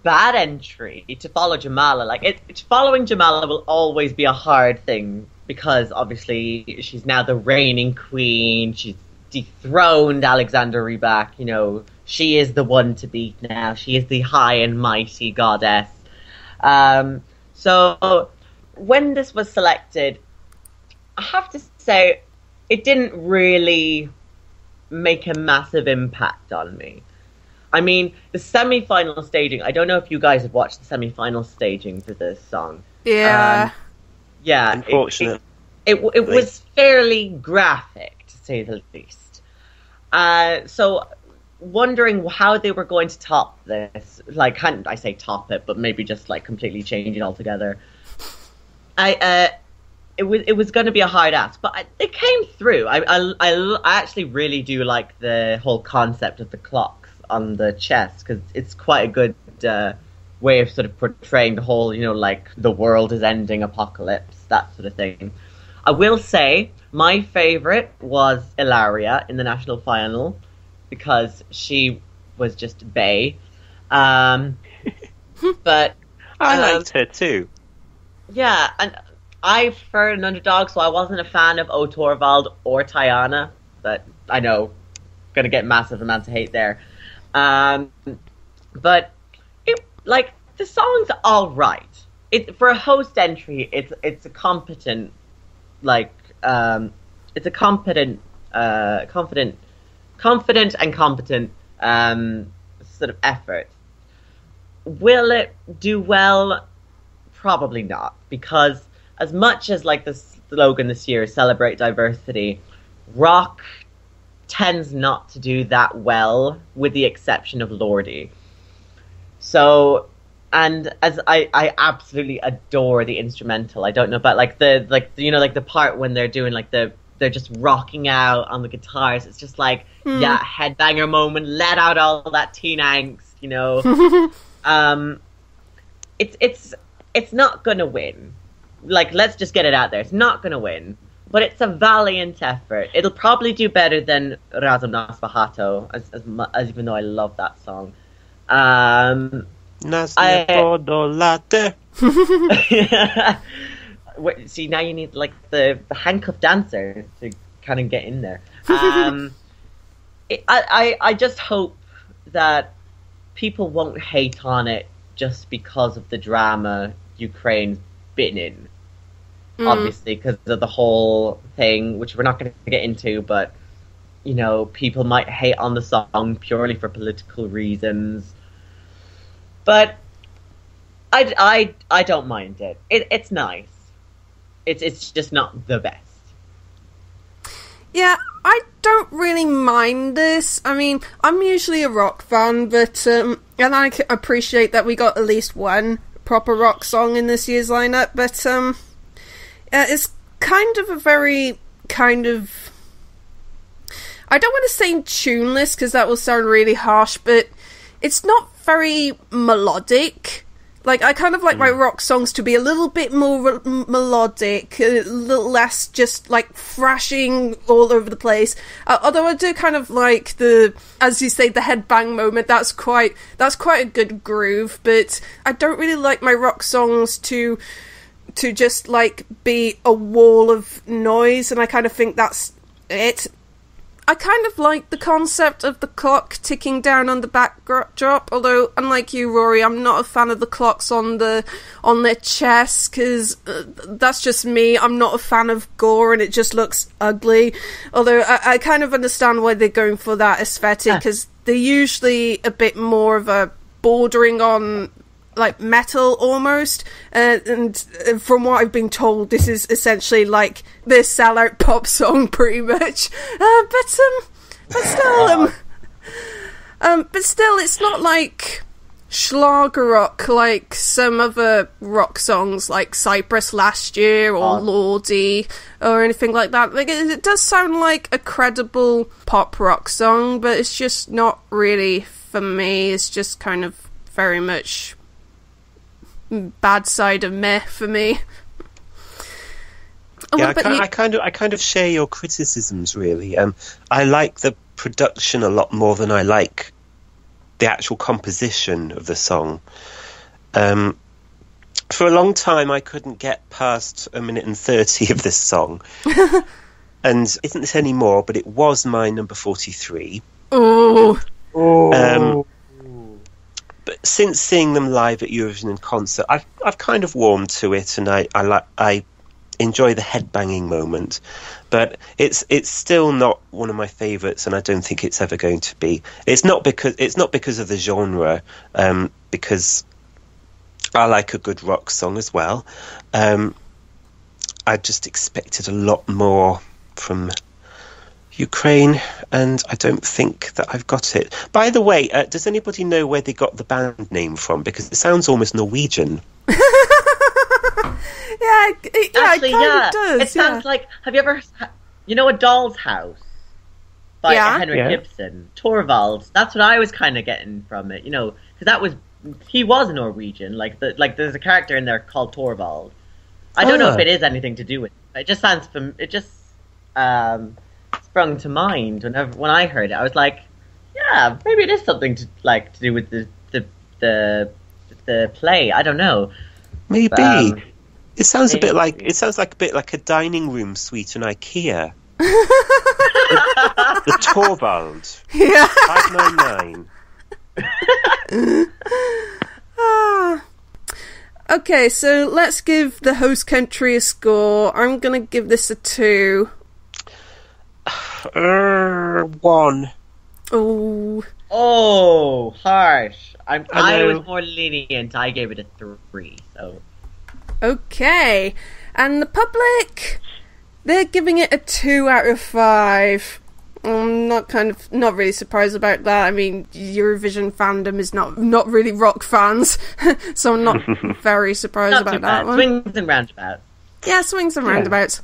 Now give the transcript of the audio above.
bad entry to follow Jamala. Like, following Jamala will always be a hard thing because obviously she's now the reigning queen. She's dethroned Alexander Rybak. You know, she is the one to beat now. She is the high and mighty goddess. So when this was selected, I have to say it didn't really make a massive impact on me. I mean, the semi-final staging, I don't know if you guys have watched the semi-final staging for this song. Yeah. Yeah. Unfortunate. It was fairly graphic, to say the least. So, wondering how they were going to top this. Like, I say top it, but maybe just, like, completely change it altogether. It was going to be a hard ask, but it came through. I actually really do like the whole concept of the clocks on the chest, because it's quite a good way of sort of portraying the whole, you know, like the world is ending, apocalypse, that sort of thing. I will say my favourite was Ilaria in the national final, because she was just bae. But I liked her too. Yeah, and I preferred an underdog, so I wasn't a fan of O.Torvald or Tiana, but I know, gonna get massive amounts of hate there. But the song's all right. For a host entry, it's a competent, it's a confident and competent sort of effort. Will it do well? Probably not, because as much as like the slogan this year, celebrate diversity, rock tends not to do that well, with the exception of Lordi. So, and as I absolutely adore the instrumental. I don't know about the part when they're doing they're just rocking out on the guitars. It's just like, yeah, headbanger moment, let out all that teen angst, you know. It's not gonna win. Like, let's just get it out there. It's not gonna win. But it's a valiant effort. It'll probably do better than Razum Nas Bahato, as even though I love that song. See, now you need like the handcuff dancer to kind of get in there. I just hope that people won't hate on it just because of the drama Ukraine's been in. Obviously, because of the whole thing, which we're not going to get into, but, you know, people might hate on the song purely for political reasons. But I don't mind it. It's nice. It's just not the best. Yeah, I don't really mind this. I mean, I'm usually a rock fan, but and I appreciate that we got at least one proper rock song in this year's lineup, but it's kind of a very kind of, I don't want to say tuneless because that will sound really harsh, but it's not very melodic. Like, I kind of like my rock songs to be a little bit more melodic, a little less just, like, thrashing all over the place. Although I do kind of like the, as you say, the headbang moment. That's quite a good groove, but I don't really like my rock songs to just, like, be a wall of noise, and I kind of think that's it. I kind of like the concept of the clock ticking down on the backdrop, although, unlike you, Rory, I'm not a fan of the clocks on their chest, because that's just me. I'm not a fan of gore, and it just looks ugly. Although, I kind of understand why they're going for that aesthetic, because they're usually a bit more of a bordering on, like, metal almost, and from what I've been told, this is essentially like this sellout pop song pretty much, but still it's not like Schlager rock like some other rock songs like Cypress last year or Lordi or anything like that. Like, it does sound like a credible pop rock song, but it's just not really for me. It's just kind of very much bad side of meh for me. Yeah, I kind of share your criticisms, really. I like the production a lot more than I like the actual composition of the song. For a long time, I couldn't get past 1:30 of this song. And isn't this anymore, but it was my number 43. Oh. But since seeing them live at Eurovision in concert, I've kind of warmed to it, and I enjoy the headbanging moment. But it's still not one of my favourites, and I don't think it's ever going to be. It's not because of the genre, because I like a good rock song as well. I just expected a lot more from Ukraine, and I don't think that I've got it. By the way, does anybody know where they got the band name from? Because it sounds almost Norwegian. It kind of does. It sounds like, have you ever, A Doll's House by Henrik Ibsen? Torvald. That's what I was kind of getting from it, because he was Norwegian. Like there's a character in there called Torvald. I don't know if it is anything to do with it. It just sounds sprung to mind when I heard it. I was like, yeah, maybe it is something to do with the play. I don't know. Maybe it sounds a bit like a dining room suite in IKEA. the Torvald. Yeah. 599. Okay, so let's give the host country a score. I'm gonna give this a 2. 1. Oh, harsh. I was more lenient. I gave it a 3. So okay, and the public, they're giving it a 2 out of 5. I'm not really surprised about that. I mean, Eurovision fandom is not really rock fans, so I'm not very surprised about that one. Swings and roundabouts. Yeah, swings and roundabouts.